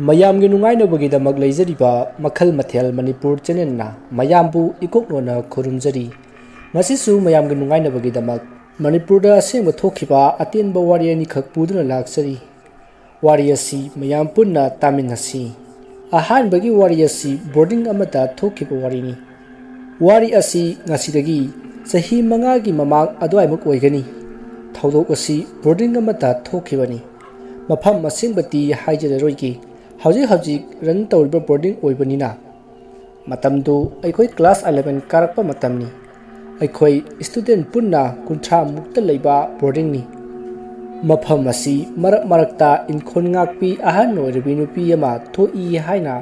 ꯃꯌꯥꯝꯒꯤ ꯅꯨꯡꯉꯥꯏꯅꯕꯒꯤꯗꯃꯛ ꯂꯩꯖꯔꯤꯕ ꯃꯈꯜ ꯃꯊꯦꯜ ꯃꯅꯤꯄꯨꯔ ꯆꯦꯅꯦꯜꯅ ꯃꯌꯥꯝꯕꯨ ꯏꯀꯣꯛꯅꯣꯅ ꯈꯨꯔꯨꯝꯖꯔꯤ ꯉꯁꯤꯁꯨ ꯃꯌꯥꯝꯒꯤ ꯅꯨꯡꯉꯥꯏꯅꯕꯒꯤꯗꯃꯛ ꯃꯅꯤꯄꯨꯔꯗ ꯑꯁꯦꯡꯕ ꯊꯣꯛꯈꯤꯕ ꯑꯇꯦꯟꯕ ꯋꯥꯔꯤ ꯑꯅꯤꯈꯛ ꯄꯨꯗꯨꯅ ꯂꯥꯛꯆꯔꯤ ꯋꯥꯔꯤ ꯑꯁꯤ ꯃꯌꯥꯝ ꯄꯨꯟꯅ ꯇꯥꯃꯤꯟꯅꯁꯤ ꯑꯍꯥꯟꯕꯒꯤ ꯋꯥꯔꯤ ꯑꯁꯤ ꯕꯣꯔꯗꯤꯡ ꯑꯃꯗ ꯊꯣꯛꯈꯤꯕ ꯋꯥꯔꯤꯅꯤ ꯋꯥꯔꯤ ꯑꯁꯤ ꯉꯁꯤꯗꯒꯤ ꯆꯍꯤ 5ꯒꯤ ꯃꯃꯥꯡ ꯑꯗꯨꯋꯥꯏꯃꯨꯛ ꯑꯣꯏꯒꯅꯤ ꯊꯧꯗꯣꯛ ꯑꯁꯤ ꯕꯣꯔꯗꯤꯡ ꯑꯃꯗ ꯊꯣꯛꯈꯤꯕꯅꯤ ꯃꯐꯝ ꯑꯁꯦꯡꯕꯗꯤ ꯍꯥꯏꯖꯔꯔꯣꯏꯒꯦ ꯍꯧꯖꯤꯛ ꯔꯟ ꯇꯧꯔꯤꯕ ꯕꯣꯔꯗꯤꯡ ꯑꯣꯏꯕꯅꯤꯅ ꯃꯇꯝꯗꯨ ꯑꯩꯈꯣꯏ ꯀ꯭ꯂꯥꯁ 11 ꯀꯥꯔꯛꯄ ꯃꯇꯝꯅꯤ ꯑꯩꯈꯣꯏ ꯁ꯭ꯇꯨꯗꯦꯟꯠ ꯄꯨꯟꯅ 30 ꯃꯨꯛꯇ ꯂꯩꯕ ꯕꯣꯔꯗꯤꯡꯅꯤ ꯃꯐꯝ ꯑꯁꯤ ꯃꯔꯛꯇ ꯏꯟꯈꯣꯟ ꯉꯥꯛꯄꯤ ꯑꯍꯟ ꯑꯣꯏꯔꯕꯤ ꯅꯨꯄꯤ ꯑꯃ ꯊꯣꯛꯏ ꯍꯥꯏꯅ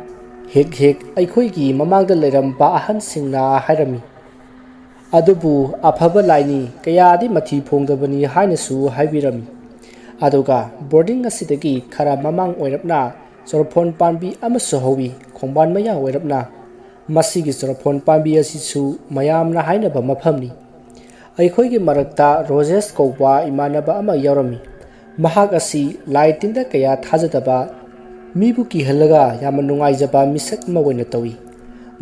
ꯍꯦꯛ ꯑꯩꯈꯣꯏꯒꯤ ꯃꯃꯥꯡꯗ ꯂꯩꯔꯝꯕ ꯑꯍꯟꯁꯤꯡꯅ ꯍꯥꯏꯔꯝꯃꯤ ꯑꯗꯨꯕꯨ ꯑꯐꯕ ꯂꯥꯏꯅꯤ ꯀꯌꯥꯗꯤ ꯃꯊꯤ ꯐꯣꯡꯗꯕꯅꯤ ꯍꯥꯏꯅꯁꯨ ꯍꯥꯏꯕꯤꯔꯝꯃꯤ ꯑꯗꯨꯒ ꯕꯣꯔꯗꯤꯡ ꯑꯁꯤꯗꯒꯤ ꯈꯔ ꯃꯃꯥꯡ ꯑꯣꯏꯔꯞꯅ ꯆꯣꯔꯐꯣꯟ ꯄꯥꯝꯕꯤ ꯑꯃꯁꯨ ꯍꯧꯏ ꯈꯣꯡꯕꯥꯟ ꯃꯌꯥ ꯑꯣꯏꯔꯞꯅ ꯃꯁꯤꯒꯤ ꯆꯣꯔꯐꯣꯟ ꯄꯥꯝꯕꯤ ꯑꯁꯤꯁꯨ ꯃꯌꯥꯝꯅ ꯍꯥꯏꯅꯕ ꯃꯐꯝꯅꯤ ꯑꯩꯈꯣꯏꯒꯤ ꯃꯔꯛꯇ ꯔꯣꯖꯦꯁ ꯀꯧꯕ ꯏꯃꯥꯟꯅꯕ ꯑꯃ ꯌꯥꯎꯔꯝꯃꯤ ꯃꯍꯥꯛ ꯑꯁꯤ ꯂꯥꯏ ꯇꯤꯟꯗ ꯀꯌꯥ ꯊꯥꯖꯗꯕ ꯃꯤꯕꯨ ꯀꯤꯍꯜꯂꯒ ꯌꯥꯝꯅ ꯅꯨꯡꯉꯥꯏꯖꯕ ꯃꯤꯁꯛ ꯑꯃ ꯑꯣꯏꯅ ꯇꯧꯏ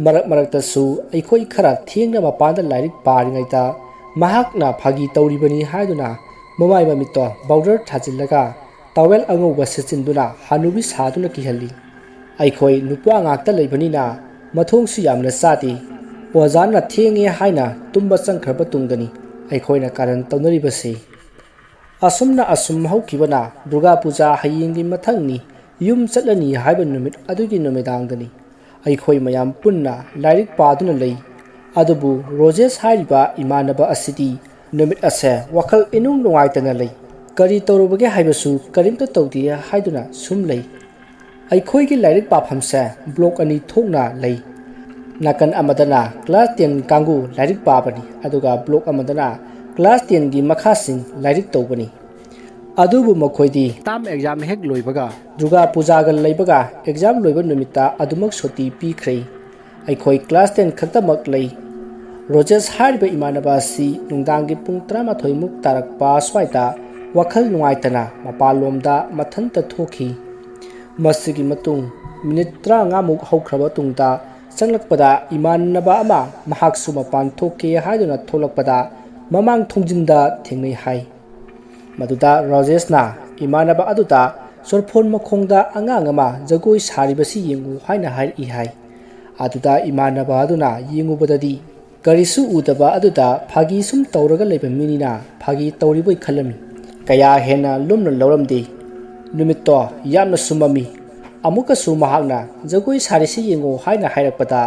ꯃꯔꯛꯇꯁꯨ ꯑꯩꯈꯣꯏ ꯈꯔ ꯊꯦꯡꯅ ꯃꯄꯥꯟꯗ ꯂꯥꯏꯔꯤꯛ ꯄꯥꯔꯤꯉꯩꯗ ꯃꯍꯥꯛꯅ ꯐꯥꯒꯤ ꯇꯧꯔꯤꯕꯅꯤ ꯍꯥꯏꯗꯨꯅ ꯃꯃꯥꯏ ꯃꯃꯤꯠꯇꯣ ꯕꯥꯎꯗꯔ ꯊꯥꯖꯤꯜꯂꯒ ꯇꯥꯋꯦꯜ ꯑꯉꯧꯕ ꯁꯦꯠꯆꯤꯟꯗꯨꯅ ꯍꯅꯨꯕꯤ ꯁꯥꯗꯨꯅ ꯀꯤꯍꯜꯂꯤ ꯑꯩꯈꯣꯏ ꯅꯨꯄꯥ ꯉꯥꯛꯇ ꯂꯩꯕꯅꯤꯅ ꯃꯊꯣꯡꯁꯨ ꯌꯥꯝꯅ ꯆꯥꯗꯦ ꯑꯣꯖꯥꯅ ꯊꯦꯡꯉꯦ ꯍꯥꯏꯅ ꯇꯨꯝꯕ ꯆꯪꯈ꯭ꯔꯕ ꯇꯨꯡꯗꯅꯤ ꯑꯩꯈꯣꯏꯅ ꯀꯥꯔꯟ ꯇꯧꯅꯔꯤꯕꯁꯤ ꯑꯁꯨꯝ ꯍꯧꯈꯤꯕꯅ ꯗꯨꯔꯒꯥ ꯄꯨꯖꯥ ꯍꯌꯦꯡꯒꯤ ꯃꯊꯪꯅꯤ ꯌꯨꯝ ꯆꯠꯂꯅꯤ ꯍꯥꯏꯕ ꯅꯨꯃꯤꯠ ꯑꯗꯨꯒꯤ ꯅꯨꯃꯤꯗꯥꯡꯗꯅꯤ ꯑꯩꯈꯣꯏ ꯃꯌꯥꯝ ꯄꯨꯟꯅ ꯂꯥꯏꯔꯤꯛ ꯄꯥꯗꯨꯅ ꯂꯩ ꯑꯗꯨꯕꯨ ꯔꯣꯖꯦꯁ ꯍꯥꯏꯔꯤꯕ ꯏꯃꯥꯟꯅꯕ ꯑꯁꯤꯗꯤ ꯅꯨꯃꯤꯠ ꯑꯁꯦ ꯋꯥꯈꯜ ꯏꯅꯨꯡ ꯅꯨꯡꯉꯥꯏꯇꯅ ꯂꯩ ꯀꯔꯤ ꯇꯧꯔꯨꯕꯒꯦ ꯍꯥꯏꯕꯁꯨ ꯀꯔꯤꯝꯇ ꯇꯧꯗꯦ ꯍꯥꯏꯗꯨꯅ ꯁꯨꯝ ꯂꯩ ꯑꯩꯈꯣꯏꯒꯤ ꯂꯥꯏꯔꯤꯛ ꯄꯥꯐꯝꯁꯦ ꯕ꯭ꯂꯣꯛ 2 ꯊꯣꯛꯅ ꯂꯩ ꯅꯥꯀꯟ ꯑꯃꯗꯅ ꯀ꯭ꯂꯥꯁ 10 ꯀꯥꯡꯕꯨ ꯂꯥꯏꯔꯤꯛ ꯄꯥꯕꯅꯤ ꯑꯗꯨꯒ ꯕ꯭ꯂꯣꯛ ꯑꯃꯗꯅ ꯀ꯭ꯂꯥꯁ 10ꯒꯤ ꯃꯈꯥꯁꯤꯡ ꯂꯥꯏꯔꯤꯛ ꯇꯧꯕꯅꯤ ꯑꯗꯨꯕꯨ ꯃꯈꯣꯏꯗꯤ ꯇꯥꯝ ꯑꯦꯛꯖꯥꯝ ꯍꯦꯛ ꯂꯣꯏꯕꯒ ꯗꯨꯔꯒꯥ ꯄꯨꯖꯥꯒ ꯂꯩꯕꯒ ꯑꯦꯛꯖꯥꯝ ꯂꯣꯏꯕ ꯅꯨꯃꯤꯠꯇ ꯑꯗꯨꯃꯛ ꯁꯨꯇꯤ ꯄꯤꯈ꯭ꯔꯦ ꯑꯩꯈꯣꯏ ꯀ꯭ꯂꯥꯁ 10 ꯈꯛꯇꯃꯛ ꯂꯩ ꯔꯣꯖꯦꯁ ꯍꯥꯏꯔꯤꯕ ꯏꯃꯥꯟꯅꯕ ꯑꯁꯤ ꯅꯨꯡꯗꯥꯡꯒꯤ ꯄꯨꯡ 11 ꯃꯨꯛ ꯇꯥꯔꯛꯄ ꯁ꯭ꯋꯥꯏꯗ ꯋꯥꯈꯜ ꯅꯨꯡꯉꯥꯏꯇꯅ ꯃꯄꯥꯟꯂꯣꯝꯗ ꯃꯊꯟꯇ ꯊꯣꯛꯈꯤ ꯃꯁꯤꯒꯤ ꯃꯇꯨꯡ ꯃꯤꯅꯤꯠ 35 ꯃꯨꯛ ꯍꯧꯈ꯭ꯔꯕ ꯇꯨꯡꯗ ꯆꯪꯂꯛꯄꯗ ꯏꯃꯥꯟꯅꯕ ꯑꯃ ꯃꯍꯥꯛꯁꯨ ꯃꯄꯥꯟ ꯊꯣꯛꯀꯦ ꯍꯥꯏꯗꯨꯅ ꯊꯣꯛꯂꯛꯄꯗ ꯃꯃꯥꯡ ꯊꯣꯡꯖꯤꯟꯗ ꯊꯦꯡꯅꯩ ꯍꯥꯏ ꯃꯗꯨꯗ ꯔꯣꯖꯦꯁꯅ ꯏꯃꯥꯟꯅꯕ ꯑꯗꯨꯗ ꯆꯣꯔꯐꯣꯟ ꯃꯈꯣꯡꯗ ꯑꯉꯥꯡ ꯑꯃ ꯖꯒꯣꯏ ꯁꯥꯔꯤꯕꯁꯤ ꯌꯦꯡꯉꯨ ꯍꯥꯏꯅ ꯍꯥꯏꯔꯛꯏ ꯍꯥꯏ ꯑꯗꯨꯗ ꯏꯃꯥꯟꯅꯕ ꯑꯗꯨꯅ ꯌꯦꯡꯉꯨꯕꯗꯗꯤ ꯀꯔꯤꯁꯨ ꯎꯗꯕ ꯑꯗꯨꯗ ꯐꯥꯒꯤ ꯁꯨꯝ ꯇꯧꯔꯒ ꯂꯩꯕ ꯃꯤꯅꯤꯅ ꯐꯥꯒꯤ ꯇꯧꯔꯤꯕꯣꯏ ꯈꯜꯂꯝꯃꯤ ꯀꯌꯥ ꯍꯦꯟꯅ ꯂꯨꯝꯅ ꯂꯧꯔꯝꯗꯦ ꯅꯨꯃꯤꯠꯇꯣ ꯌꯥꯝꯅ ꯁꯨꯝꯃꯝꯃꯤ ꯑꯃꯨꯛꯀꯁꯨ ꯃꯍꯥꯛꯅ ꯖꯒꯣꯏ ꯁꯥꯔꯤꯁꯤ ꯌꯦꯡꯉꯨ ꯍꯥꯏꯅ ꯍꯥꯏꯔꯛꯄꯗ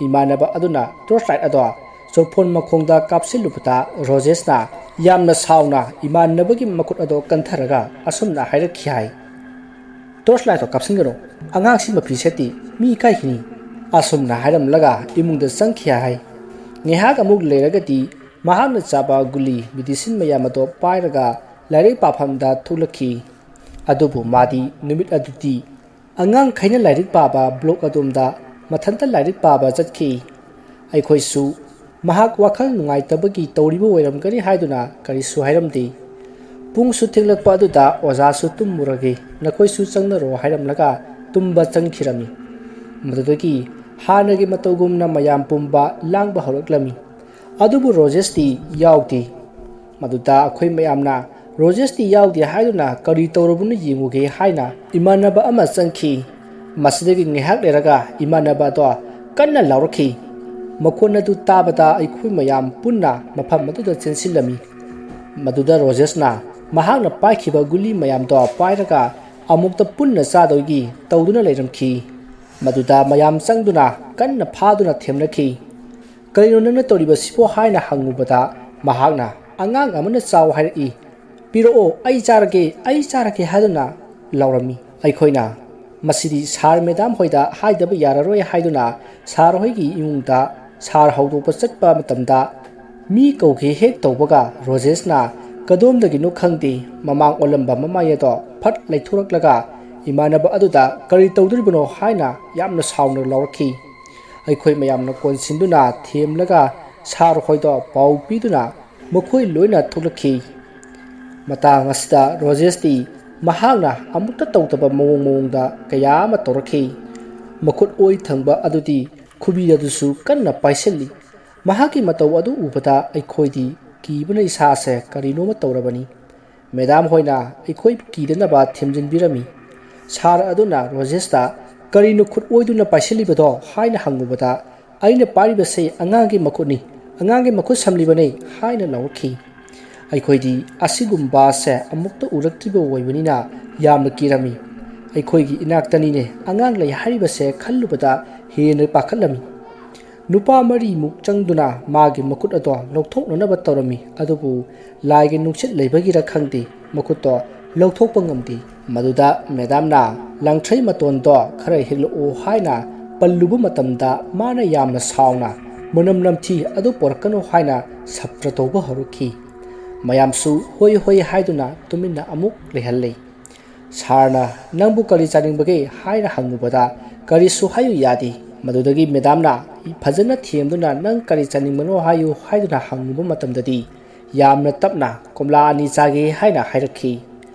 ꯏꯃꯥꯟꯅꯕ ꯑꯗꯨꯅ ꯇꯣꯔꯆ ꯂꯥꯏꯠ ꯑꯗꯣ ꯆꯣꯔꯐꯣꯟ ꯃꯈꯣꯡꯗ ꯀꯥꯞꯁꯤꯜꯂꯨꯕꯗ ꯔꯣꯖꯦꯁꯅ ꯌꯥꯝꯅ ꯁꯥꯎꯅ ꯏꯃꯥꯟꯅꯕꯒꯤ ꯃꯈꯨꯠ ꯑꯗꯣ ꯀꯟꯊꯔꯒ ꯑꯁꯨꯝꯅ ꯍꯥꯏꯔꯛꯈꯤ ꯍꯥꯏ ꯇꯣꯔꯆ ꯂꯥꯏꯠꯇꯣ ꯀꯥꯞꯁꯤꯟꯒꯅꯨ ꯑꯉꯥꯡꯁꯤ ꯃꯐꯤ ꯁꯦꯠꯇꯤ ꯃꯤ ꯏꯀꯥꯏꯈꯤꯅꯤ ꯑꯁꯨꯝꯅ ꯍꯥꯏꯔꯝꯂꯒ ꯏꯃꯨꯡꯗ ꯆꯪꯈꯤ ꯍꯥꯏ ꯉꯥꯏꯍꯥꯛ ꯑꯃꯨꯛ ꯂꯩꯔꯒꯗꯤ ꯃꯍꯥꯛꯅ ꯆꯥꯕ ꯒꯨꯂꯤ ꯃꯦꯗꯤꯁꯤꯟ ꯃꯌꯥꯝ ꯑꯗꯣ ꯄꯥꯏꯔꯒ ꯂꯥꯏꯔꯤꯛ ꯄꯥꯐꯝꯗ ꯊꯣꯛꯂꯛꯈꯤ ꯑꯗꯨꯕꯨ ꯃꯥꯗꯤ ꯅꯨꯃꯤꯠ ꯑꯗꯨꯗꯤ ꯑꯉꯥꯡꯈꯩꯅ ꯂꯥꯏꯔꯤꯛ ꯄꯥꯕ ꯕ꯭ꯂꯣꯛ ꯑꯗꯣꯝꯗ ꯃꯊꯟꯇ ꯂꯥꯏꯔꯤꯛ ꯄꯥꯕ ꯆꯠꯈꯤ ꯑꯩꯈꯣꯏꯁꯨ ꯃꯍꯥꯛ ꯋꯥꯈꯜ ꯅꯨꯡꯉꯥꯏꯇꯕꯒꯤ ꯇꯧꯔꯤꯕ ꯑꯣꯏꯔꯝꯒꯅꯤ ꯍꯥꯏꯗꯨꯅ ꯀꯔꯤꯁꯨ ꯍꯥꯏꯔꯝꯗꯦ ꯄꯨꯡꯁꯨ ꯊꯦꯡꯂꯛꯄ ꯑꯗꯨꯗ ꯑꯣꯖꯥꯁꯨ ꯇꯨꯝꯃꯨꯔꯒꯦ ꯅꯈꯣꯏꯁꯨ ꯆꯪꯅꯔꯣ ꯍꯥꯏꯔꯝꯂꯒ ꯇꯨꯝꯕ ꯆꯪꯈꯤꯔꯝꯃꯤ ꯃꯗꯨꯗꯒꯤ ꯍꯥꯟꯅꯒꯤ ꯃꯇꯧꯒꯨꯝꯅ ꯃꯌꯥꯝ ꯄꯨꯝꯕ ꯂꯥꯡꯕ ꯍꯧꯔꯛꯂꯝꯃꯤ ꯑꯗꯨꯕꯨ ꯔꯣꯖꯦꯁꯇꯤ ꯌꯥꯎꯗꯦ ꯃꯗꯨꯗ ꯑꯩꯈꯣꯏ ꯃꯌꯥꯝꯅ ꯔꯣꯖꯦꯁꯇꯤ ꯌꯥꯎꯗꯦ ꯍꯥꯏꯗꯨꯅ ꯀꯔꯤ ꯇꯧꯔꯕꯅꯣ ꯌꯦꯡꯉꯨꯒꯦ ꯍꯥꯏꯅ ꯏꯃꯥꯟꯅꯕ ꯑꯃ ꯆꯪꯈꯤ ꯃꯁꯤꯗꯒꯤ ꯉꯥꯏꯍꯥꯛ ꯂꯩꯔꯒ ꯏꯃꯥꯟꯅꯕ ꯑꯗꯣ ꯀꯟꯅ ꯂꯥꯎꯔꯛꯈꯤ ꯃꯈꯣꯟ ꯑꯗꯨ ꯇꯥꯕꯗ ꯑꯩꯈꯣꯏ ꯃꯌꯥꯝ ꯄꯨꯟꯅ ꯃꯐꯝ ꯑꯗꯨꯗ ꯆꯦꯟꯁꯤꯜꯂꯝꯃꯤ ꯃꯗꯨꯗ ꯔꯣꯖꯦꯁꯅ ꯃꯍꯥꯛꯅ ꯄꯥꯏꯈꯤꯕ ꯒꯨꯂꯤ ꯃꯌꯥꯝꯗꯣ ꯄꯥꯏꯔꯒ ꯑꯃꯨꯛꯇ ꯄꯨꯟꯅ ꯆꯥꯗꯣꯏꯒꯤ ꯇꯧꯗꯨꯅ ꯂꯩꯔꯝꯈꯤ ꯃꯗꯨꯗ ꯃꯌꯥꯝ ꯆꯪꯗꯨꯅ ꯀꯟꯅ ꯐꯥꯗꯨꯅ ꯊꯦꯝꯅꯈꯤ ꯀꯔꯤꯅꯣ ꯅꯪꯅ ꯇꯧꯔꯤꯕꯁꯤꯕꯣ ꯍꯥꯏꯅ ꯍꯪꯉꯨꯕꯗ ꯃꯍꯥꯛꯅ ꯑꯉꯥꯡ ꯑꯃꯅ ꯆꯥꯎ ꯍꯥꯏꯔꯛꯏ ꯄꯤꯔꯛꯑꯣ ꯑꯩ ꯆꯥꯔꯒꯦ ꯍꯥꯏꯗꯨꯅ ꯂꯥꯎꯔꯝꯃꯤ ꯑꯩꯈꯣꯏꯅ ꯃꯁꯤꯗꯤ ꯁꯥꯔ ꯃꯦꯗꯥꯝ ꯍꯣꯏꯗ ꯍꯥꯏꯗꯕ ꯌꯥꯔꯔꯣꯏ ꯍꯥꯏꯗꯨꯅ ꯁꯥꯔ ꯍꯣꯏꯒꯤ ꯏꯃꯨꯡꯗ ꯁꯥꯔ ꯍꯧꯗꯣꯛꯄ ꯆꯠꯄ ꯃꯇꯝꯗ ꯃꯤ ꯀꯧꯒꯦ ꯍꯦꯛ ꯇꯧꯕꯒ ꯔꯣꯖꯦꯁꯅ ꯀꯗꯣꯝꯗꯒꯤꯅꯣ ꯈꯪꯗꯦ ꯃꯃꯥꯡ ꯑꯣꯜꯂꯝꯕ ꯃꯃꯥꯏ ꯑꯗꯣ ꯐꯠ ꯂꯩꯊꯣꯔꯛꯂꯒ ꯏꯃꯥꯟꯅꯕ ꯑꯗꯨꯗ ꯀꯔꯤ ꯇꯧꯗꯣꯔꯤꯕꯅꯣ ꯍꯥꯏꯅ ꯌꯥꯝꯅ ꯁꯥꯎꯅ ꯂꯥꯎꯔꯛꯈꯤ ꯑꯩꯈꯣꯏ ꯃꯌꯥꯝꯅ ꯀꯣꯟꯁꯤꯟꯗꯨꯅ ꯊꯦꯝꯂꯒ ꯁꯥꯔ ꯍꯣꯏꯗꯣ ꯄꯥꯎ ꯄꯤꯗꯨꯅ ꯃꯈꯣꯏ ꯂꯣꯏꯅ ꯊꯣꯛꯂꯛꯈꯤ ꯃꯇꯥꯡ ꯑꯁꯤꯗ ꯔꯣꯖꯦꯁꯇꯤ ꯃꯍꯥꯛꯅ ꯑꯃꯨꯛꯇ ꯇꯧꯗꯕ ꯃꯑꯣꯡꯗ ꯀꯌꯥ ꯑꯃ ꯇꯧꯔꯛꯈꯤ꯫ ꯃꯈꯨꯠ ꯑꯣꯏ ꯊꯪꯕ ꯑꯗꯨꯗꯤ ꯈꯨꯕꯤ ꯑꯗꯨꯁꯨ ꯀꯟꯅ ꯄꯥꯏꯁꯤꯜꯂꯤ꯫ ꯃꯍꯥꯛꯀꯤ ꯃꯇꯧ ꯑꯗꯨ ꯎꯕꯗ ꯑꯩꯈꯣꯏꯗꯤ ꯀꯤꯕꯅ ꯏꯁꯥꯁꯦ ꯀꯔꯤꯅꯣꯃ ꯇꯧꯔꯕꯅꯤ꯫ ꯃꯦꯗꯥꯝ ꯍꯣꯏꯅ ꯑꯩꯈꯣꯏ ꯀꯤꯗꯅꯕ ꯊꯦꯝꯖꯤꯟꯕꯤꯔꯝꯃꯤ꯫ ꯁꯥꯔ ꯑꯗꯨꯅ ꯔꯣꯖꯦꯁꯇ ꯀꯔꯤꯅꯣ ꯈꯨꯠ ꯑꯣꯏꯗꯨꯅ ꯄꯥꯏꯁꯤꯜꯂꯤꯕꯗꯣ ꯍꯥꯏꯅ ꯍꯪꯂꯨꯕꯗ ꯑꯩꯅ ꯄꯥꯏꯔꯤꯕꯁꯦ ꯑꯉꯥꯡꯒꯤ ꯃꯈꯨꯠꯅꯤ, ꯑꯉꯥꯡꯒꯤ ꯃꯈꯨꯠ ꯁꯝꯂꯤꯕꯅꯤ ꯍꯥꯏꯅ ꯂꯥꯎꯔꯛꯈꯤ꯫ ꯑꯩꯈꯣꯏꯗꯤ ꯑꯁꯤꯒꯨꯝꯕꯁꯦ ꯑꯃꯨꯛꯇ ꯎꯔꯛꯇ꯭ꯔꯤꯕ ꯑꯣꯏꯕꯅꯤꯅ ꯌꯥꯝꯅ ꯀꯤꯔꯝꯃꯤ꯫ ꯑꯩꯈꯣꯏꯒꯤ ꯏꯅꯥꯛꯇꯅꯤꯅꯦ ꯑꯉꯥꯡ ꯂꯩ ꯍꯥꯏꯔꯤꯕꯁꯦ ꯈꯜꯂꯨꯕꯗ ꯍꯦꯟꯅ ꯄꯥꯈꯠꯂꯝꯃꯤ꯫ ꯅꯨꯄꯥ 4ꯃꯨꯛ ꯆꯪꯗꯨꯅ ꯃꯥꯒꯤ ꯃꯈꯨꯠ ꯑꯗꯣ ꯂꯧꯊꯣꯛꯅꯅꯕ ꯇꯧꯔꯝꯃꯤ, ꯑꯗꯨꯕꯨ ꯂꯥꯏꯒꯤ ꯅꯨꯡꯁꯤꯠ ꯂꯩꯕꯒꯤꯔ ꯈꯪꯗꯦ ꯃꯈꯨꯠꯇꯣ ꯂꯧꯊꯣꯛꯄ ꯉꯝꯗꯦ꯫ ꯃꯗꯨꯗ ꯃꯦꯗꯥꯝꯅ ꯂꯪꯊ꯭ꯔꯩ ꯃꯇꯣꯟꯗꯣ ꯈꯔ ꯍꯦꯛꯂꯛꯑꯣ ꯍꯥꯏꯅ ꯄꯜꯂꯨꯕ ꯃꯇꯝꯗ ꯃꯥꯅ ꯌꯥꯝꯅ ꯁꯥꯎꯅ ꯃꯅꯝ ꯅꯝꯊꯤ ꯑꯗꯨ ꯄꯣꯔꯛꯀꯅꯨ ꯍꯥꯏꯅ ꯁꯞꯇ꯭ꯔ ꯇꯧꯕ ꯍꯧꯔꯛꯈꯤ꯫ ꯃꯌꯥꯝꯁꯨ ꯍꯣꯏ ꯍꯣꯏ ꯍꯥꯏꯗꯨꯅ ꯇꯨꯃꯤꯟꯅ ꯑꯃꯨꯛ ꯂꯩꯍꯜꯂꯦ꯫ ꯁꯥꯔꯅ ꯅꯪꯕꯨ ꯀꯔꯤ ꯆꯥꯅꯤꯡꯕꯒꯦ ꯍꯥꯏꯅ ꯍꯪꯂꯨꯕꯗ ꯀꯔꯤꯁꯨ ꯍꯥꯏꯌꯨ ꯌꯥꯗꯦ꯫ ꯃꯗꯨꯗꯒꯤ ꯃꯦꯗꯥꯝꯅ ꯐꯖꯅ ꯊꯦꯝꯗꯨꯅ ꯅꯪ ꯀꯔꯤ ꯆꯥꯅꯤꯡꯕꯅꯣ ꯍꯥꯏꯌꯨ ꯍꯥꯏꯗꯨꯅ ꯍꯪꯂꯨꯕ ꯃꯇꯝꯗꯗꯤ ꯌꯥꯝꯅ ꯇꯞꯅ ꯀꯣꯝꯂꯥ 2 ꯆꯥꯒꯦ ꯍꯥꯏꯅ ꯍꯥꯏꯔꯛꯈꯤ꯫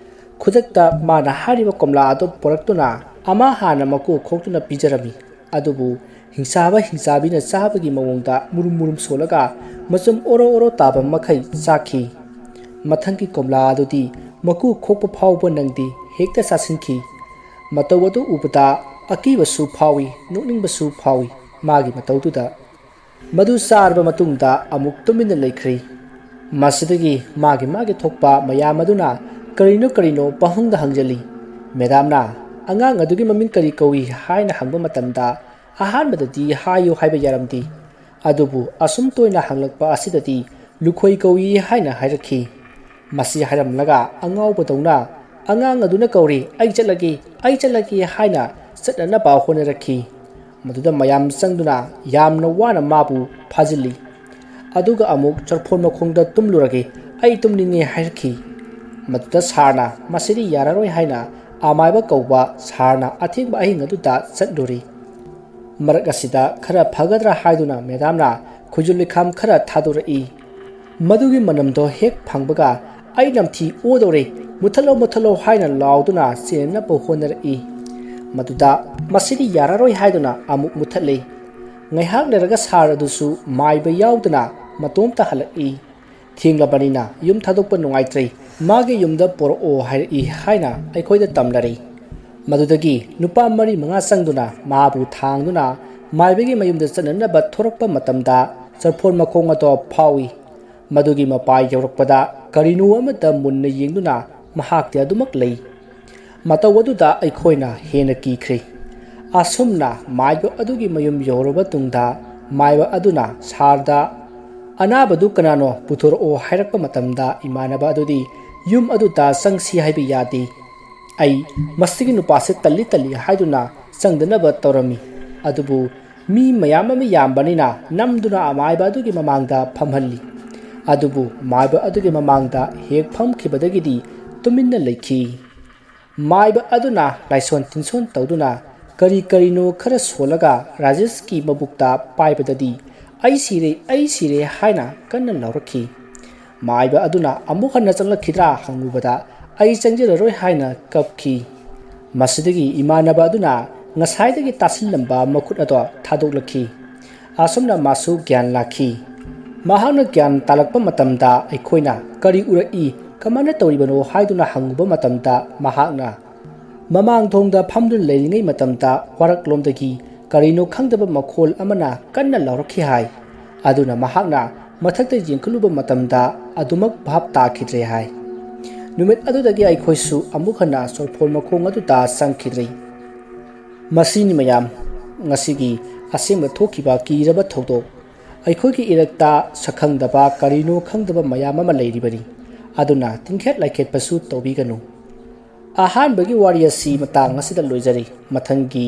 ꯈꯨꯗꯛꯇ ꯃꯥꯅ ꯍꯥꯏꯔꯤꯕ ꯀꯣꯝꯂꯥ ꯑꯗꯨ ꯄꯣꯔꯛꯇꯨꯅ ꯑꯃ ꯍꯥꯟꯅ ꯃꯀꯨ ꯈꯣꯛꯇꯨꯅ ꯄꯤꯖꯔꯝꯃꯤ꯫ ꯑꯗꯨꯕꯨ ꯍꯤꯡꯆꯥꯕ ꯍꯤꯡꯆꯥꯕꯤꯅ ꯆꯥꯕꯒꯤ ꯃꯑꯣꯡꯗ ꯃꯨꯔꯨꯝ ꯃꯨꯔꯨꯝ ꯁꯣꯜꯂꯒ ꯃꯆꯨꯝ ꯑꯣꯔꯣ ꯑꯣꯔꯣ ꯇꯥꯕ ꯃꯈꯩ ꯆꯥꯈꯤ꯫ ꯃꯊꯪꯒꯤ ꯀꯣꯝꯂꯥ ꯑꯗꯨꯗꯤ ꯃꯀꯨ ꯈꯣꯛꯄ ꯐꯥꯎꯕ ꯅꯪꯗꯦ, ꯍꯦꯛꯇ ꯆꯥꯁꯤꯟꯈꯤ꯫ ꯃꯇꯧ ꯑꯗꯨ ꯎꯕꯗ ꯑꯀꯤꯕꯁꯨ ꯐꯥꯎꯏ, ꯅꯣꯛꯅꯤꯡꯕꯁꯨ ꯐꯥꯎꯏ ꯃꯥꯒꯤ ꯃꯇꯧꯗꯨꯗ꯫ ꯃꯗꯨ ꯆꯥꯔꯕ ꯃꯇꯨꯡꯗ ꯑꯃꯨꯛ ꯇꯨꯃꯤꯟꯅ ꯂꯩꯈ꯭ꯔꯦ꯫ ꯃꯁꯤꯗꯒꯤ ꯃꯥꯒꯤ ꯊꯣꯛꯄ ꯃꯌꯥꯝ ꯑꯗꯨꯅ ꯀꯔꯤꯅꯣ ꯄꯪꯍꯪꯗ ꯍꯪꯖꯤꯜꯂꯤ꯫ ꯃꯦꯗꯥꯝꯅ ꯑꯉꯥꯡ ꯑꯗꯨꯒꯤ ꯃꯃꯤꯡ ꯀꯔꯤ ꯀꯧꯏ ꯍꯥꯏꯅ ꯍꯪꯕ ꯃꯇꯝꯗ ꯑꯍꯥꯟꯕꯗꯗꯤ ꯍꯥꯏꯌꯨ ꯍꯥꯏꯕ ꯌꯥꯔꯝꯗꯦ, ꯑꯗꯨꯕꯨ ꯑꯁꯨꯝ ꯇꯣꯏꯅ ꯍꯪꯂꯛꯄ ꯑꯁꯤꯗꯗꯤ ꯂꯨꯈꯣꯏ ꯀꯧꯏ ꯍꯥꯏꯅ ꯍꯥꯏꯔꯛꯈꯤ꯫ ꯃꯁꯤ ꯍꯥꯏꯔꯝꯂꯒ ꯑꯉꯥꯎꯕꯗꯧꯅ ꯑꯉꯥꯡ ꯑꯗꯨꯅ ꯀꯧꯔꯤ, ꯑꯩ ꯆꯠꯂꯒꯦ ꯍꯥꯏꯅ ꯆꯠꯅꯅꯕ ꯍꯣꯠꯅꯔꯛꯈꯤ꯫ ꯃꯗꯨꯗ ꯃꯌꯥꯝ ꯆꯪꯗꯨꯅ ꯌꯥꯝꯅ ꯋꯥꯅ ꯃꯥꯕꯨ ꯐꯥꯖꯤꯜꯂꯤ꯫ ꯑꯗꯨꯒ ꯑꯃꯨꯛ ꯆꯔꯐꯣꯟ ꯃꯈꯣꯡꯗ ꯇꯨꯝꯂꯨꯔꯒꯦ, ꯑꯩ ꯇꯨꯝꯅꯤꯡꯉꯦ ꯍꯥꯏꯔꯛꯈꯤ꯫ ꯃꯗꯨꯗ ꯁꯥꯔꯅ ꯃꯁꯤꯗꯤ ꯌꯥꯔꯔꯣꯏ ꯍꯥꯏꯅ ꯑꯃꯥꯏꯕ ꯀꯧꯕ ꯁꯥꯔꯅ ꯑꯊꯦꯡꯕ ꯑꯍꯤꯡ ꯑꯗꯨꯗ ꯆꯠꯂꯨꯔꯤ꯫ ꯃꯔꯛ ꯑꯁꯤꯗ ꯈꯔ ꯐꯒꯗ꯭ꯔꯥ ꯍꯥꯏꯗꯨꯅ ꯃꯦꯗꯥꯝꯅ ꯈꯨꯖꯨ ꯂꯩꯈꯥꯝ ꯈꯔ ꯊꯥꯗꯣꯔꯛꯏ꯫ ꯃꯗꯨꯒꯤ ꯃꯅꯝꯗꯣ ꯍꯦꯛ ꯐꯪꯕꯒ ꯑꯩ ꯅꯝꯊꯤ ꯑꯣꯗꯧꯔꯦ, ꯃꯨꯊꯠꯂꯣ ꯍꯥꯏꯅ ꯂꯥꯎꯗꯨꯅ ꯆꯦꯟꯅꯅꯕ ꯍꯣꯠꯅꯔꯛꯏ꯫ ꯃꯗꯨꯗ ꯃꯁꯤꯗꯤ ꯌꯥꯔꯔꯣꯏ ꯍꯥꯏꯗꯨꯅ ꯑꯃꯨꯛ ꯃꯨꯊꯠꯂꯦ꯫ ꯉꯥꯏꯍꯥꯛ ꯂꯩꯔꯒ ꯁꯥꯔ ꯑꯗꯨꯁꯨ ꯃꯥꯏꯕ ꯌꯥꯎꯗꯅ ꯃꯇꯣꯝꯇ ꯍꯜꯂꯛꯏ꯫ ꯊꯦꯡꯂꯕꯅꯤꯅ ꯌꯨꯝ ꯊꯥꯗꯣꯛꯄ ꯅꯨꯡꯉꯥꯏꯇ꯭ꯔꯦ, ꯃꯥꯒꯤ ꯌꯨꯝꯗ ꯄꯣꯔꯛꯑꯣ ꯍꯥꯏꯔꯛꯏ ꯍꯥꯏꯅ ꯑꯩꯈꯣꯏꯗ ꯇꯝꯅꯔꯤ꯫ ꯃꯗꯨꯗꯒꯤ ꯅꯨꯄꯥ 4-5 ꯆꯪꯗꯨꯅ ꯃꯥꯕꯨ ꯊꯥꯡꯗꯨꯅ ꯃꯥꯏꯕꯒꯤ ꯃꯌꯨꯝꯗ ꯆꯠꯅꯅꯕ ꯊꯣꯔꯛꯄ ꯃꯇꯝꯗ ꯆꯔꯐꯣꯟ ꯃꯈꯣꯡ ꯑꯗꯣ ꯐꯥꯎꯏ꯫ ꯃꯗꯨꯒꯤ ꯃꯄꯥ ꯌꯧꯔꯛꯄꯗ ꯀꯔꯤꯅꯣ ꯑꯃꯗ ꯃꯨꯟꯅ ꯌꯦꯡꯗꯨꯅ ꯃꯍꯥꯛꯇꯤ ꯑꯗꯨꯃꯛ ꯂꯩ꯫ ꯃꯇꯧ ꯑꯗꯨꯗ ꯑꯩꯈꯣꯏꯅ ꯍꯦꯟꯅ ꯀꯤꯈ꯭ꯔꯦ꯫ ꯑꯁꯨꯝꯅ ꯃꯥꯏꯕ ꯑꯗꯨꯒꯤ ꯃꯌꯨꯝ ꯌꯧꯔꯕ ꯇꯨꯡꯗ ꯃꯥꯏꯕ ꯑꯗꯨꯅ ꯁꯥꯔꯗ ꯑꯅꯥꯕꯗꯨ ꯀꯅꯥꯅꯣ ꯄꯨꯊꯣꯔꯛꯑꯣ ꯍꯥꯏꯔꯛꯄ ꯃꯇꯝꯗ ꯏꯃꯥꯟꯅꯕ ꯑꯗꯨꯗꯤ ꯌꯨꯝ ꯑꯗꯨꯗ ꯆꯪꯁꯤ ꯍꯥꯏꯕ ꯌꯥꯗꯦ, ꯑꯩ ꯃꯁꯤꯒꯤ ꯅꯨꯄꯥꯁꯦ ꯇꯜꯂꯤ ꯍꯥꯏꯗꯨꯅ ꯆꯪꯗꯅꯕ ꯇꯧꯔꯝꯃꯤ꯫ ꯑꯗꯨꯕꯨ ꯃꯤ ꯃꯌꯥꯝ ꯑꯃ ꯌꯥꯝꯕꯅꯤꯅ ꯅꯝꯗꯨꯅ ꯑꯃꯥꯏꯕ ꯑꯗꯨꯒꯤ ꯃꯃꯥꯡꯗ ꯐꯝꯍꯜꯂꯤ꯫ ꯑꯗꯨꯕꯨ ꯃꯥꯏꯕ ꯑꯗꯨꯒꯤ ꯃꯃꯥꯡꯗ ꯍꯦꯛ ꯐꯝꯈꯤꯕꯗꯒꯤꯗꯤ ꯇꯨꯃꯤꯟꯅ ꯂꯩꯈꯤ꯫ ꯃꯥꯏꯕ ꯑꯗꯨꯅ ꯂꯥꯏꯁꯣꯟ ꯇꯤꯟꯁꯣꯟ ꯇꯧꯗꯨꯅ ꯀꯔꯤꯅꯣ ꯈꯔ ꯁꯣꯜꯂꯒ ꯔꯥꯖꯦꯁꯀꯤ ꯃꯕꯨꯛꯇ ꯄꯥꯏꯕꯗꯗꯤ ꯑꯩ ꯁꯤꯔꯦ ꯍꯥꯏꯅ ꯀꯟꯅ ꯂꯥꯎꯔꯛꯈꯤ꯫ ꯃꯥꯏꯕ ꯑꯗꯨꯅ ꯑꯃꯨꯛ ꯍꯟꯅ ꯆꯪꯂꯛꯈꯤꯗ꯭ꯔꯥ ꯍꯪꯂꯨꯕꯗ ꯑꯩ ꯆꯪꯖꯔꯔꯣꯏ ꯍꯥꯏꯅ ꯀꯞꯈꯤ꯫ ꯃꯁꯤꯗꯒꯤ ꯏꯃꯥꯟꯅꯕ ꯑꯗꯨꯅ ꯉꯁꯥꯏꯗꯒꯤ ꯇꯥꯁꯤꯜꯂꯝꯕ ꯃꯈꯨꯠ ꯑꯗꯣ ꯊꯥꯗꯣꯛꯂꯛꯈꯤ꯫ ꯑꯁꯨꯝꯅ ꯃꯥꯁꯨ ꯒ꯭ꯌꯥꯟ ꯂꯥꯛꯈꯤ꯫ ꯃꯍꯥꯛꯅ ꯒ꯭ꯌꯥꯟ ꯇꯥꯂꯛꯄ ꯃꯇꯝꯗ ꯑꯩꯈꯣꯏꯅ ꯀꯔꯤ ꯎꯔꯛꯏ, ꯀꯃꯥꯏꯅ ꯇꯧꯔꯤꯕꯅꯣ ꯍꯥꯏꯗꯨꯅ ꯍꯪꯂꯨꯕ ꯃꯇꯝꯗ ꯃꯍꯥꯛꯅ ꯃꯃꯥꯡꯊꯣꯡꯗ ꯐꯝꯗꯨꯅ ꯂꯩꯔꯤꯉꯩ ꯃꯇꯝꯗ ꯋꯥꯔꯛꯂꯣꯝꯗꯒꯤ ꯀꯔꯤꯅꯣ ꯈꯪꯗꯕ ꯃꯈꯣꯜ ꯑꯃꯅ ꯀꯟꯅ ꯂꯥꯎꯔꯛꯈꯤ ꯍꯥꯏ꯫ ꯑꯗꯨꯅ ꯃꯍꯥꯛꯅ ꯃꯊꯛꯇ ꯌꯦꯡꯈꯠꯂꯨꯕ ꯃꯇꯝꯗ ꯑꯗꯨꯃꯛ ꯚꯥꯞ ꯇꯥꯈꯤꯗ꯭ꯔꯦ ꯍꯥꯏ꯫ ꯅꯨꯃꯤꯠ ꯑꯗꯨꯗꯒꯤ ꯑꯩꯈꯣꯏꯁꯨ ꯑꯃꯨꯛ ꯍꯟꯅ ꯆꯔꯐꯣꯟ ꯃꯈꯣꯡ ꯑꯗꯨꯗ ꯆꯪꯈꯤꯗ꯭ꯔꯦ꯫ ꯃꯁꯤꯅꯤ ꯃꯌꯥꯝ ꯉꯁꯤꯒꯤ ꯑꯁꯦꯡꯕ ꯊꯣꯛꯈꯤꯕ ꯀꯤꯔꯕ ꯊꯧꯗꯣꯛ꯫ ꯑꯩꯈꯣꯏꯒꯤ ꯏꯔꯛꯇ ꯁꯛꯈꯪꯗꯕ ꯀꯔꯤꯅꯣ ꯈꯪꯗꯕ ꯃꯌꯥꯝ ꯑꯃ ꯂꯩꯔꯤꯕꯅꯤ, ꯑꯗꯨꯅ ꯇꯤꯡꯈꯦꯠ ꯂꯥꯏꯈꯦꯠꯄꯁꯨ ꯇꯧꯕꯤꯒꯅꯨ꯫ ꯑꯍꯥꯟꯕꯒꯤ ꯋꯥꯔꯤ ꯑꯁꯤ ꯃꯇꯥꯡ ꯑꯁꯤꯗ ꯂꯣꯏꯖꯔꯤ꯫ ꯃꯊꯪꯒꯤ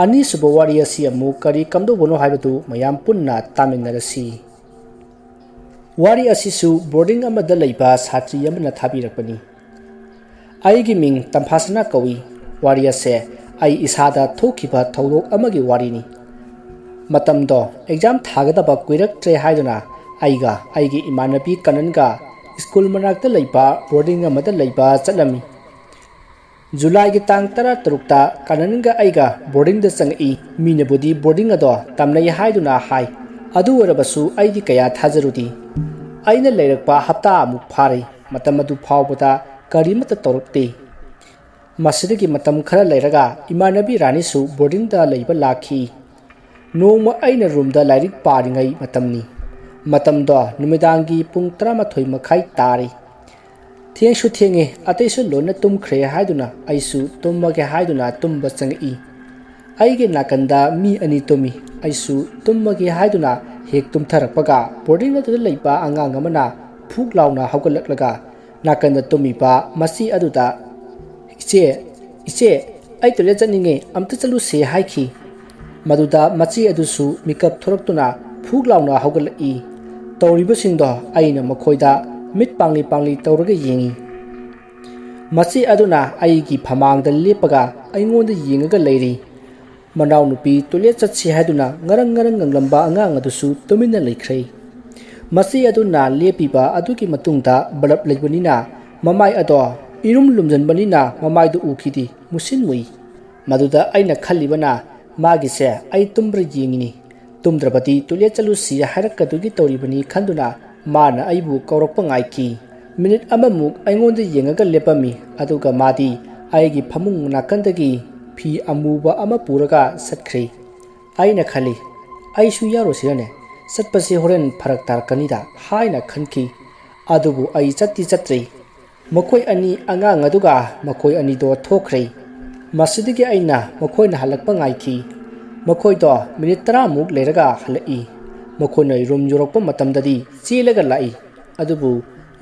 ꯑꯅꯤꯁꯨꯕ ꯋꯥꯔꯤ ꯑꯁꯤ ꯑꯃꯨꯛ ꯀꯔꯤ ꯀꯝꯗꯧꯕꯅꯣ ꯍꯥꯏꯕꯗꯨ ꯃꯌꯥꯝ ꯄꯨꯟꯅ ꯇꯥꯃꯤꯟꯅꯔꯁꯤ꯫ ꯋꯥꯔꯤ ꯑꯁꯤꯁꯨ ꯕꯣꯔꯗꯤꯡ ꯑꯃꯗ ꯂꯩꯕ ꯁꯥꯇ꯭ꯔꯤ ꯑꯃꯅ ꯊꯥꯕꯤꯔꯛꯄꯅꯤ꯫ ꯑꯩꯒꯤ ꯃꯤꯡ ꯇꯝꯐꯥꯁꯅꯥ ꯀꯧꯏ꯫ ꯋꯥꯔꯤ ꯑꯁꯦ ꯑꯩ ꯏꯁꯥꯗ ꯊꯣꯛꯈꯤꯕ ꯊꯧꯗꯣꯛ ꯑꯃꯒꯤ ꯋꯥꯔꯤꯅꯤ꯫ ꯃꯇꯝꯗꯣ ꯑꯦꯛꯖꯥꯝ ꯊꯥꯒꯗꯕ ꯀꯨꯏꯔꯛꯇ꯭ꯔꯦ ꯍꯥꯏꯗꯨꯅ ꯑꯩꯒ ꯑꯩꯒꯤ ꯏꯃꯥꯟꯅꯕꯤ ꯀꯅꯟꯒ ꯁ꯭ꯀꯨꯜ ꯃꯅꯥꯛꯇ ꯂꯩꯕ ꯕꯣꯔꯗꯤꯡ ꯑꯃꯗ ꯂꯩꯕ ꯆꯠꯂꯝꯃꯤ꯫ जुलाई की तांग तरा तरुकता काननगा आइगा बोर्डिंग द चंगई मीनबुदी बोर्डिंग अदो तमनई हाइदुना हाई अदु वरबसु आइदि कया थाजरुदी आइना लेरकपा हप्ता अमुक फारे मतम अदु फावबदा करीमत तौरक्ते मसिदगी मतम खरा लेरगा इमानबी रानीसु बोर्डिंग द लेबा लाखी नोम आइना रूम द लाइरिक पारिंगई मतमनी मतम दो नुमिदांगी पुंग 13 मखाई तारे थेंगसु थेंगे अतैसु लोना तुमख्रे हाइदुना आइसु तुमगे हाइदुना तुमब चंगई आइगे नाकंदा मी अनि तुमी आइसु तुमगे हाइदुना हेक तुमथरपगा बोर्डिंग अदु लेबा अंगांग अमना फुक लाउना हौगलक्लगा नाकंदा तुमीबा मसी अदुदा इचे इचे आई तोले चनिंगे अमत चलु से हाइखी मदुदा मची अदुसु मिकअप थोरक्तुना फुक लाउना हौगलई तौरिबसिंदो आइना मखोइदा मिट पांगली पांगली तौरगा येंगी मची अदुना आइगी फमांगदा लेपगा आइंगोंद येंगगा लेरी मनाव नुपी तोले चत्सी हाइदुना ngरंग ngरंग ngंगलंबा अंगांग अदुसु तुमिना लेख्रै मची अदुना लेपिबा अदुगी मतुंगदा बलप लेबनिना ममाई अदो इरुम लुमजनबनिना ममाइदु उखिदि मुसिन मुई मदुदा आइना खल्लिबना मागिसे आई तुम्ब्र येंगिनी तुमद्रबती तोले चलुसी हारकदुगी तौरिबनी खंदुना माना आइबु कौरक्प ngaiki मिनिट अममुक आइंगोंद येंगगा लेपमी अदुगा मादी आइगी फमुंग नाकंदगी फी अमुबा अमा पुरगा सत्ख्रे आइना खली आइसु यारोसिरने सत्पसे होरेन फरक तारकनिदा हाइना खनकी अदुबु आई चत्ती चत्रे मखोय अनि अंगांग अदुगा मखोय अनि दो थोख्रे मसिदगी आइना मखोयना हलक्प ngaiki मखोय दो मिनिट 10 मुक लेरगा हलई मखोयना रूम जोरक्प मतमददी चेलगा लाई अदुबु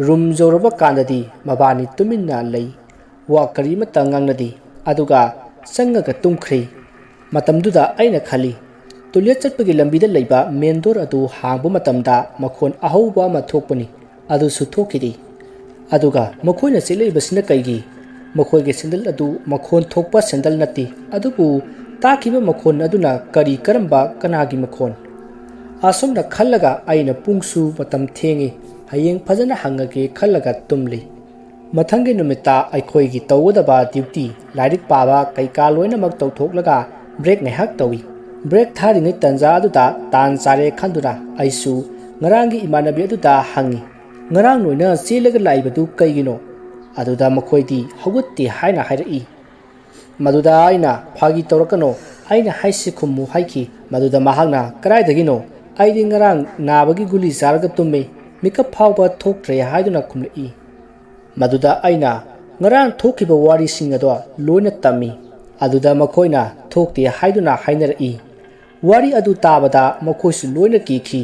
रूम जोरब कांददी मबानी तुमिन्ना लई वा करीमत ngangnadi अदुगा संगगा तुमख्रे मतमदुदा आइना खली तुलिया चटपगी लंबीदा लेबा मेनदोर अदु हांगबो मतमदा मखोन अहौबा मा थोकपनी अदु सुथोकिदी अदुगा मखोयना चेलैबसिना कैगी मखोयगे सेंडल अदु मखोन थोकपा सेंडल नती अदुबु ताकिबा मखोन अदुना करी करंबा कनागी मखोन आसुमना खल्लगा आइना पुंगसु मतम थेंगे हयेंग फजना हंगगे खल्लगा तुमली मथंगे नुमिता अखोयगी तौगदबा ड्यूटी लाइरिक पाबा कैका लोइनमक तौथोकलगा ब्रेक नेहक तौई ब्रेक थारिङै तंजा अदुदा तान चारे खंदुना आइसु ngरांगी इमानबी अदुदा हंगी ngरांग लोइना चेलगा लाइबदु कैगिनो अदुदा मखोयदी हौगत्ति हाइना हाइरई मदुदा आइना फागी तौरकनो आइना हाइसि खुम्मु हाइखी मदुदा महागना कराइदगिनो आइदि ngरांग नाबगी गुली चारगा तुmme मिकअप फावबा थोक्ट्रे हाइदुना खुमलई मदुदा आइना ngरांग थोकिबा वारी सिंग अदो लोइना तम्मी अदुदा मखोयना थोक्ते हाइदुना हाइनरई वारी अदु ताबदा मखोयसु लोइना कीखी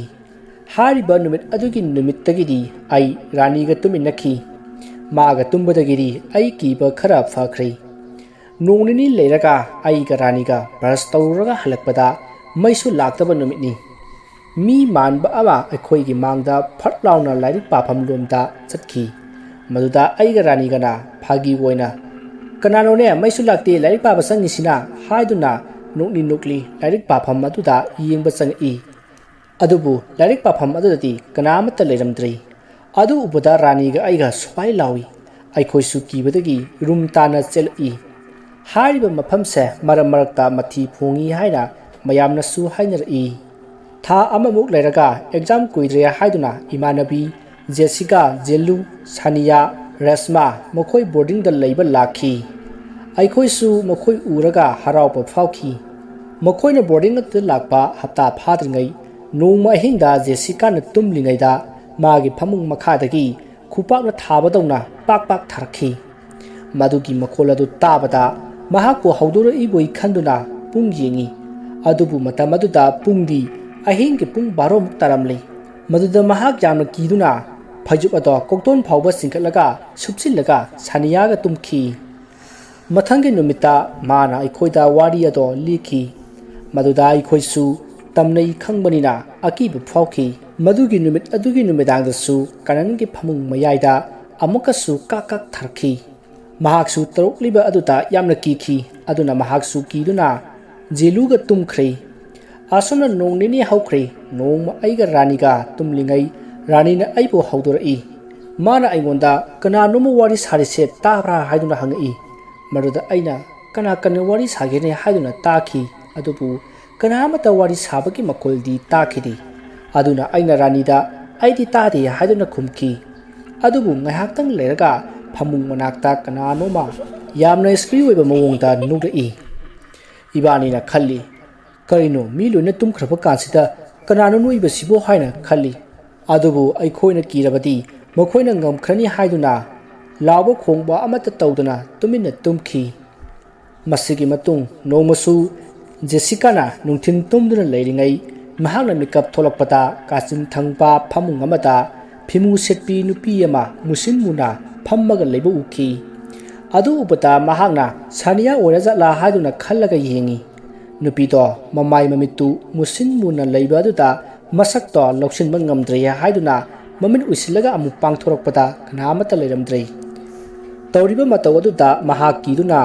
हारिबा नुमित अदुगी नुमित्तगिदी आई रानीगा तुमिनखी मागा तुंबदगिरी आई कीबा खरा फख्रे नोंनिनी लेरगा आईगा रानीगा ब्रश तौरगा हलकपदा मैसु लाक्तबा नुमितनी मी मानबा अमा अखोयगी मांगदा फटलाउना लाइरिक पाफम लोमदा चटखी मदुदा आईगा रानीगना फागी वोइना कनानोने मैसु लाक्ते लाइरिक पाबा संगिसिना हाइदुना नोकनी नोकली लाइरिक पाफम अदुदा येंबा चंगई अदुबु लाइरिक पाफम अदुदती कनामत लेरमद्रे अदु उपदा रानीगा आईगा स्वाई लावी अखोयसु कीबदगी रूम ताना चेलई हारिबा मफमसे मरम मरकता मथी फोंगी हाइना मयामनसु हाइनरई था अममुक लेरगा एग्जाम कुइद्रे हाइदुना इमानबी जेसिका जेलु सानिया रेशमा मखोय बोर्डिंग द लेबा लाखी अखोयसु मखोय उरगा हरावपा फावखी मखोयना बोर्डिंग द लाकपा हप्ता फाद्रिङै नोंमा हिंदा जेसिका न तुमलिङैदा मागी फमुंग मखादगी खुपाकना थाबदौना पाक पाक थारखी मदुगी मखोल अदु ताबदा महाको हौदोरइबोई खंदुना पुंग येंगी अदुबु मतम अदुदा पुंगदी अहिंग के पुंग 12 मुक तारमले मदुदा महाक यामना कीदुना फजुप अदो कोक्तोन फावबा सिंखलगा सुपसिलगा सानियागा तुमखी मथंगे नुमिता माना अखोयदा वारी अदो लिखी मदुदा अखोयसु तमनई खंगबनिना अकीबु फावखी मदुगी नुमित अदुगी नुमिदांगदसु काननगे फमुंग मयाइदा अमुकसु काकक थारखी महाकसु तरुकलिबा अदुता यामना कीखी अदुना महाकसु कीदुना जेलुगा तुमख्रे आसुमना नोंनिनी हौख्रे नोंग आइगा रानीगा तुमलिङै रानीना आइबो हौदोरई माना आइगोंदा कनानोम वारी सारिसे ताब्रा हाइदुना हंगई मरुदा अइना कना कना वारी सागेने हाइदुना ताखी अदुबु कना अमता वारी साबकी मकोलदी ताखिदी अदुना अइना रानीदा अइदी तादे हाइदुना खुमकी अदुबु ngaihaktang lerga phamung manakta kananoma yamna screen oiba mawongda nugdai ibani na khalli karino mi loina tumkhraba kansida kanano nuiba sibo haina khalli adubu aikhoina kirabadi makhoina ngamkhrani haiduna lawa khongba amata tawduna tumina tumkhi masigi matung nomasu jessica na nungthin tumduna leiringai mahakna makeup tholakpata kasin thangpa phamung amata phimu setpi nupi ama musin muna phammaga leiba ukhi adu upata mahakna sania orazala haduna khallaga yengi nupi to mamai mamitu musin muna leiba duta masak to loksin bangamdre haiduna mamin usilaga amu pangthorakpada kanamata leiramdre tawriba matawaduta mahaki duna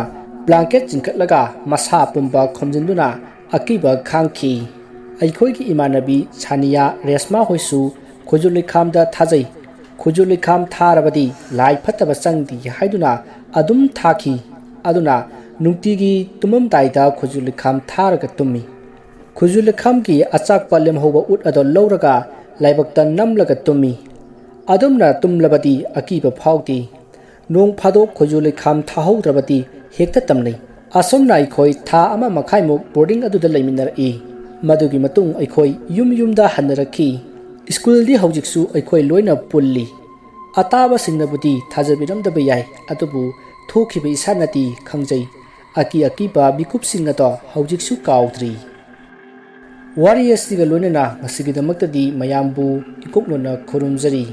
blanket jinkatlaga masa pumba khomjinduna akiba khangki aikhoi ki imanabi sania resma hoisu khojulikham thajai khojulikham tharabadi lai phataba changdi haiduna adum thaki aduna nungtigi tumam taida khojulikham tharaga tummi khojulikham ki achak palem hoba ut adol lawraga laibakta namlaga tummi adumna tumlabadi akiba phauti nong phadok khojulikham thahaudrabadi hekta tamnei asomna aikhoi tha ama makhai muk boarding aduda leiminar e madugi matung aikhoi yumda hanarakhi school di hojiksu aikhoi loina pulli ataba singnabudi thajabiramdaba yai atubu thokhiba isanati khangjai aki ba bikup singata hojiksu kaudri warriors diga loina ngasigi damaktadi mayambu ikoknona khurumjari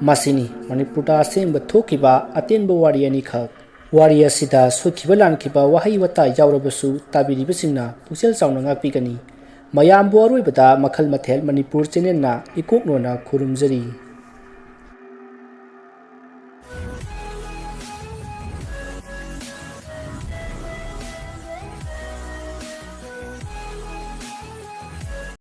masini manipurta semba thokiba atenba warrior ni khak warrior sida sukhiba lankhiba wahai wata yawrabasu tabiribasingna puksel chauna ngakpigani mayambu aroibada makhal mathel manipur channel na ikoknona khurumjari